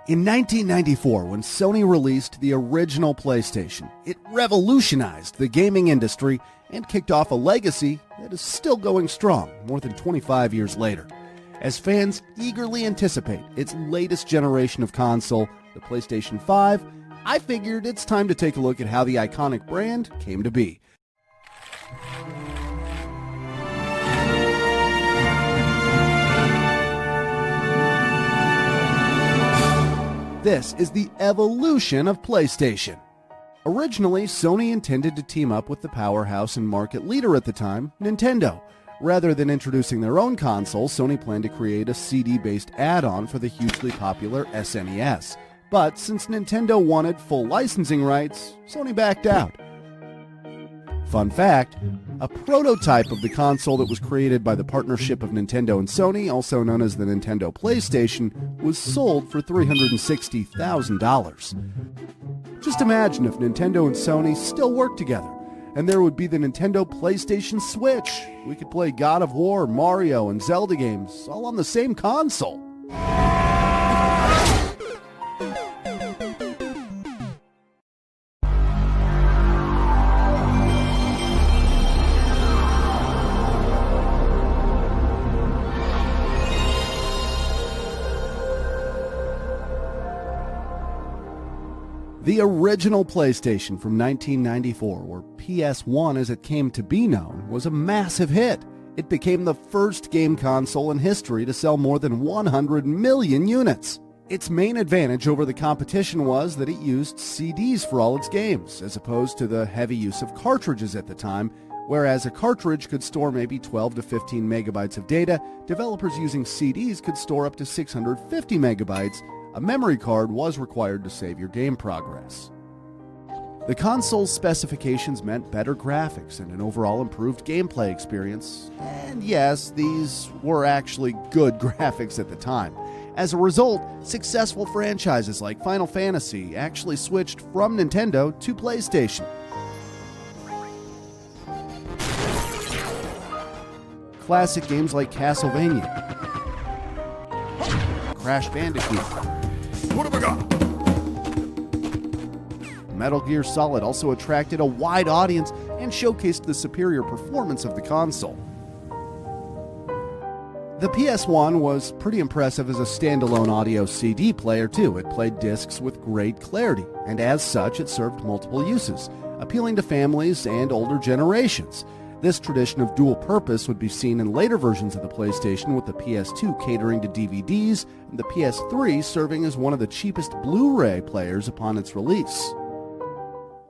In 1994, when Sony released the original PlayStation, it revolutionized the gaming industry and kicked off a legacy that is still going strong more than 25 years later. As fans eagerly anticipate its latest generation of console, the PlayStation 5, I figured it's time to take a look at how the iconic brand came to be. This is the evolution of PlayStation. Originally, Sony intended to team up with the powerhouse and market leader at the time, Nintendo. Rather than introducing their own console, Sony planned to create a CD-based add-on for the hugely popular SNES. But since Nintendo wanted full licensing rights, Sony backed out. Fun fact, a prototype of the console that was created by the partnership of Nintendo and Sony, also known as the Nintendo PlayStation, was sold for $360,000. Just imagine if Nintendo and Sony still worked together, and there would be the Nintendo PlayStation Switch. We could play God of War, Mario, and Zelda games all on the same console. The original PlayStation from 1994, or PS1 as it came to be known, was a massive hit. It became the first game console in history to sell more than 100 million units. Its main advantage over the competition was that it used CDs for all its games, as opposed to the heavy use of cartridges at the time. Whereas a cartridge could store maybe 12 to 15 megabytes of data, developers using CDs could store up to 650 megabytes. A memory card was required to save your game progress. The console's specifications meant better graphics and an overall improved gameplay experience. And yes, these were actually good graphics at the time. As a result, successful franchises like Final Fantasy actually switched from Nintendo to PlayStation. Classic games like Castlevania, Crash Bandicoot, What have I got? Metal Gear Solid also attracted a wide audience and showcased the superior performance of the console. The PS1 was pretty impressive as a standalone audio CD player too. It played discs with great clarity, and as such it served multiple uses, appealing to families and older generations. This tradition of dual purpose would be seen in later versions of the PlayStation, with the PS2 catering to DVDs and the PS3 serving as one of the cheapest Blu-ray players upon its release.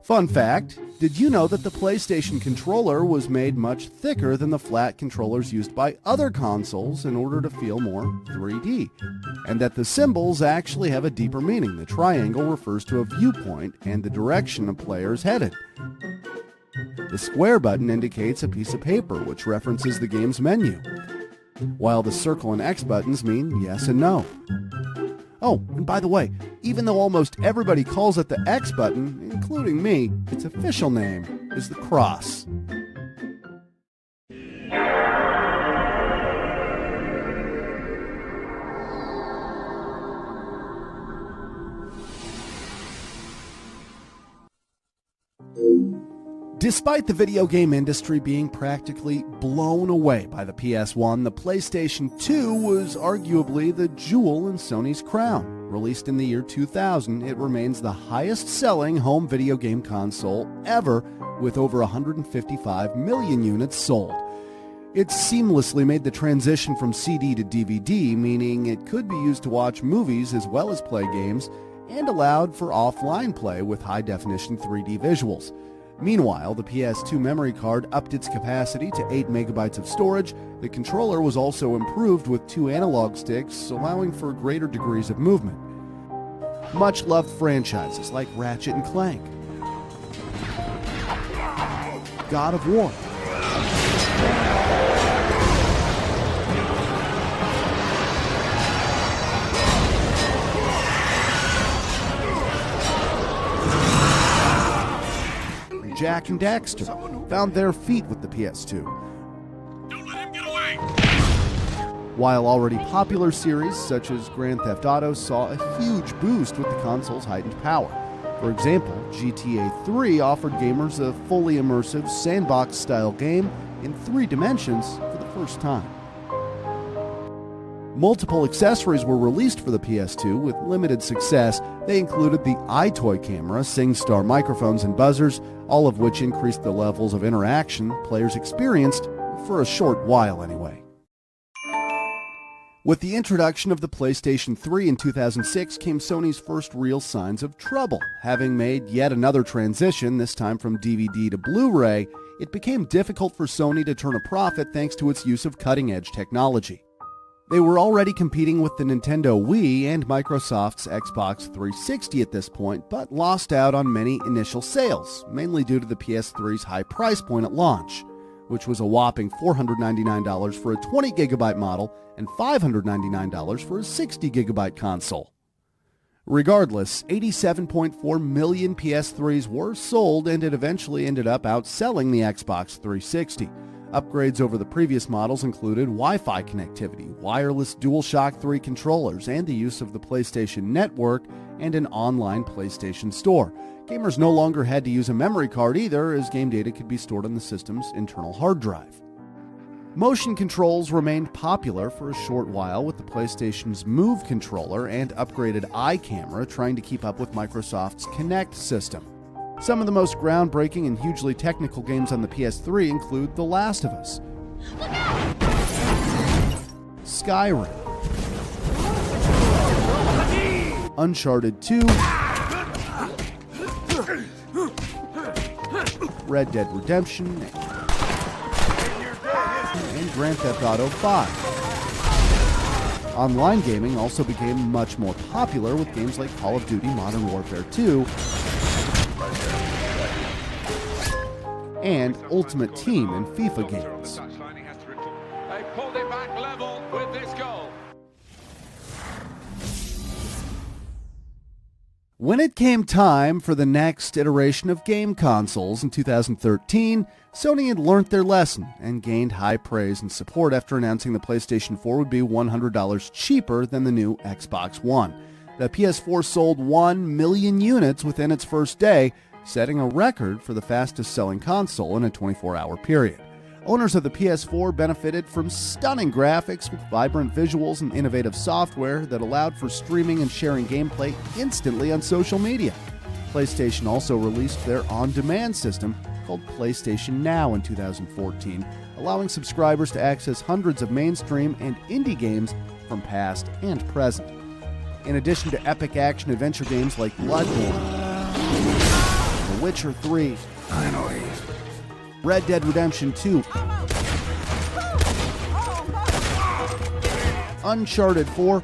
Fun fact, did you know that the PlayStation controller was made much thicker than the flat controllers used by other consoles in order to feel more 3D? And that the symbols actually have a deeper meaning. The triangle refers to a viewpoint and the direction a player is headed. The square button indicates a piece of paper, which references the game's menu, while the circle and X buttons mean yes and no. Oh, and by the way, even though almost everybody calls it the X button, including me, its official name is the cross. Despite the video game industry being practically blown away by the PS1, the PlayStation 2 was arguably the jewel in Sony's crown. Released in the year 2000, it remains the highest-selling home video game console ever, with over 155 million units sold. It seamlessly made the transition from CD to DVD, meaning it could be used to watch movies as well as play games, and allowed for offline play with high-definition 3D visuals. Meanwhile, the PS2 memory card upped its capacity to 8 megabytes of storage. The controller was also improved with 2 analog sticks, allowing for greater degrees of movement. Much-loved franchises like Ratchet and Clank, God of War, Jak and Daxter found their feet with the PS2. Don't let him get away! while already popular series such as Grand Theft Auto saw a huge boost with the console's heightened power. For example, GTA 3 offered gamers a fully immersive sandbox-style game in 3 dimensions for the first time. Multiple accessories were released for the PS2 with limited success. They included the iToy camera, SingStar microphones, and buzzers, all of which increased the levels of interaction players experienced, for a short while anyway. With the introduction of the PlayStation 3 in 2006 came Sony's first real signs of trouble. Having made yet another transition, this time from DVD to Blu-ray, it became difficult for Sony to turn a profit thanks to its use of cutting-edge technology. They were already competing with the Nintendo Wii and Microsoft's Xbox 360 at this point, but lost out on many initial sales, mainly due to the PS3's high price point at launch, which was a whopping $499 for a 20GB model and $599 for a 60GB console. Regardless, 87.4 million PS3s were sold, and it eventually ended up outselling the Xbox 360. Upgrades over the previous models included Wi-Fi connectivity, wireless DualShock 3 controllers, and the use of the PlayStation Network and an online PlayStation Store. Gamers no longer had to use a memory card either, as game data could be stored on the system's internal hard drive. Motion controls remained popular for a short while, with the PlayStation's Move controller and upgraded eye camera trying to keep up with Microsoft's Kinect system. Some of the most groundbreaking and hugely technical games on the PS3 include The Last of Us, Skyrim, Uncharted 2, Red Dead Redemption, and Grand Theft Auto 5. Online gaming also became much more popular with games like Call of Duty Modern Warfare 2 and Ultimate Team and FIFA games. They pulled it back level with this goal. When it came time for the next iteration of game consoles in 2013, Sony had learnt their lesson and gained high praise and support after announcing the PlayStation 4 would be $100 cheaper than the new Xbox One. The PS4 sold 1 million units within its first day, setting a record for the fastest-selling console in a 24-hour period. Owners of the PS4 benefited from stunning graphics with vibrant visuals and innovative software that allowed for streaming and sharing gameplay instantly on social media. PlayStation also released their on-demand system called PlayStation Now in 2014, allowing subscribers to access hundreds of mainstream and indie games from past and present. In addition to epic action-adventure games like Bloodborne, The Witcher 3, Finally. Red Dead Redemption 2, Uncharted 4,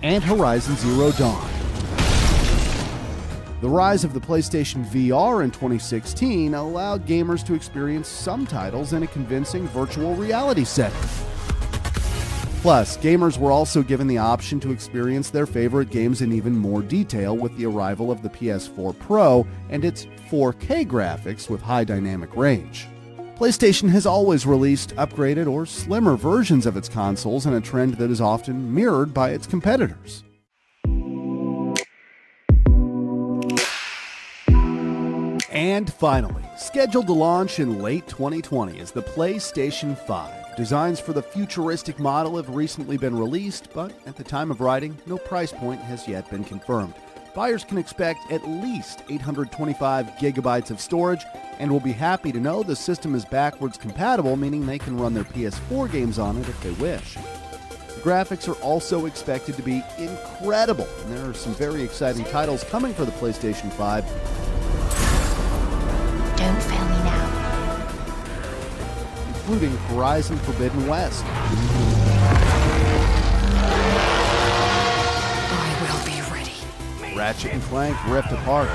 and Horizon Zero Dawn. The rise of the PlayStation VR in 2016 allowed gamers to experience some titles in a convincing virtual reality setting. Plus, gamers were also given the option to experience their favorite games in even more detail with the arrival of the PS4 Pro and its 4K graphics with high dynamic range. PlayStation has always released upgraded or slimmer versions of its consoles in a trend that is often mirrored by its competitors. And finally, scheduled to launch in late 2020 is the PlayStation 5. Designs for the futuristic model have recently been released, but at the time of writing, no price point has yet been confirmed. Buyers can expect at least 825 gigabytes of storage, and will be happy to know the system is backwards compatible, meaning they can run their PS4 games on it if they wish. The graphics are also expected to be incredible, and there are some very exciting titles coming for the PlayStation 5. Don't fail me now. Including Horizon Forbidden West. I will be ready. Ratchet & Clank Rift Apart.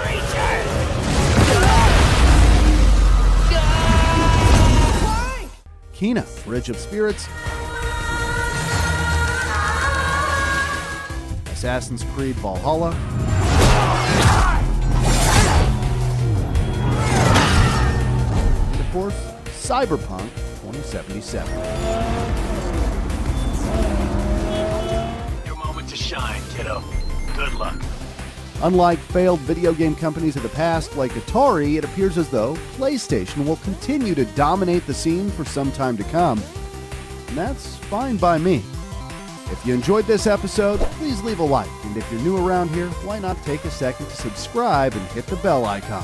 Kena, Bridge of Spirits. Assassin's Creed Valhalla. And of course, Cyberpunk 2077. Your moment to shine, kiddo. Good luck. Unlike failed video game companies of the past like Atari, it appears as though PlayStation will continue to dominate the scene for some time to come. And that's fine by me. If you enjoyed this episode, please leave a like, and if you're new around here, why not take a second to subscribe and hit the bell icon.